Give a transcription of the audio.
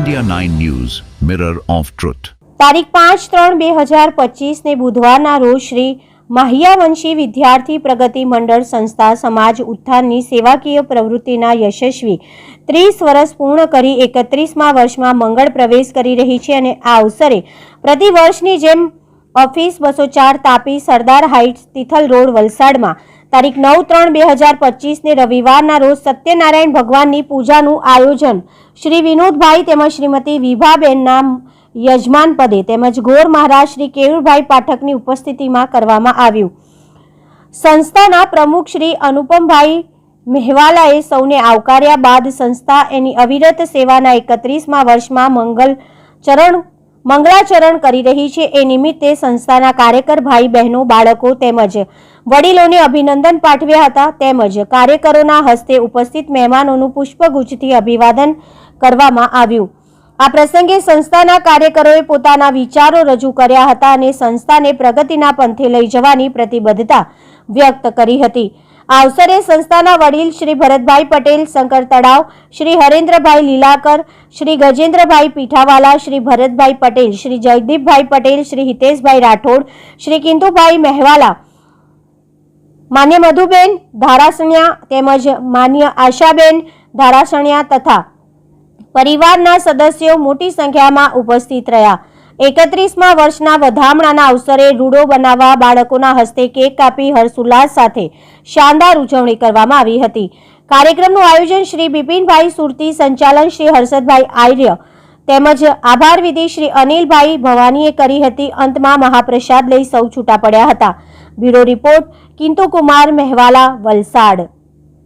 India 9 News, Mirror of Truth. તારીખ 5/3/2025 ને બુધવારના રોજ શ્રી માહ્યાવંશી વિદ્યાર્થી પ્રગતિ મંડળ સંસ્થા સમાજ ઉત્થાનની સેવાકીય પ્રવૃત્તિના યશસ્વી 30 વર્ષ પૂર્ણ કરી 31મા વર્ષમાં મંગળ પ્રવેશ કરી રહી છે અને આ અવસરે પ્રતિ વર્ષની જેમ ઓફિસ 204 તાપી સરદાર હાઇટ્સ તિથલ રોડ વલસાડમાં તારીખ 9/3/2025 ને રવિવારના રોજ સત્યનારાયણ ભગવાનની પૂજાનું આયોજન શ્રી વિનોદભાઈ તેમજ શ્રીમતી વિભાબેનના યજમાન પદે તેમજ ગોર મહારાજ શ્રી કેયુરભાઈ પાઠકની ઉપસ્થિતિમાં કરવામાં આવ્યું। સંસ્થાના પ્રમુખ શ્રી અનુપમભાઈ મહેવાલાએ સૌને આવકાર્યા બાદ સંસ્થા એની અવિરત સેવાના 31મા વર્ષમાં મંગળાચરણ કરી રહી છે। એ નિમિત્તે સંસ્થાના કાર્યકર ભાઈ બહેનો બાળકો તેમજ વડીલોને અભિનંદન પાઠવ્યા હતા તેમજ કાર્યકરોના હસ્તે ઉપસ્થિત મહેમાનોનું પુષ્પગુચ્છથી અભિવાદન કરવામાં આવ્યું। આ પ્રસંગે સંસ્થાના કાર્યકરોએ પોતાના વિચારો રજૂ કર્યા હતા અને સંસ્થાને પ્રગતિના પંથે લઈ જવાની પ્રતિબદ્ધતા વ્યક્ત કરી હતી। આ અવસરે સંસ્થાના વડીલ શ્રી ભરતભાઈ પટેલ શંકર તળાવ, શ્રી હરેન્દ્રભાઈ લીલાકર, શ્રી ગજેન્દ્રભાઈ પીઠાવાલા, શ્રી ભરતભાઈ પટેલ, શ્રી જયદીપભાઈ પટેલ, શ્રી હિતેશભાઈ રાઠોડ, શ્રી કિંતુભાઈ મહેવાલા, માન્ય મધુબેન ધારાસણિયા તેમજ માન્ય આશાબેન ધારાસણિયા તથા પરિવારના સદસ્યો મોટી સંખ્યામાં ઉપસ્થિત રહ્યા। 31મા વર્ષના વધામણાના અવસરે રૂડો બનાવવા બાળકોના હસ્તે કેક કાપી હર્ષોલ્લાસ સાથે શાનદાર ઉજવણી કરવામાં આવી હતી। કાર્યક્રમનું આયોજન શ્રી બિપિનભાઈ સુરતી, સંચાલન શ્રી હર્ષદભાઈ આર્ય તેમજ આભાર વિધિ શ્રી અનિલભાઈ ભવાનીએ કરી હતી। અંતમાં મહાપ્રસાદ લઈ સૌ છૂટા પડ્યા હતા। Bureau report Kintu Kumar Mehvala, Valsad.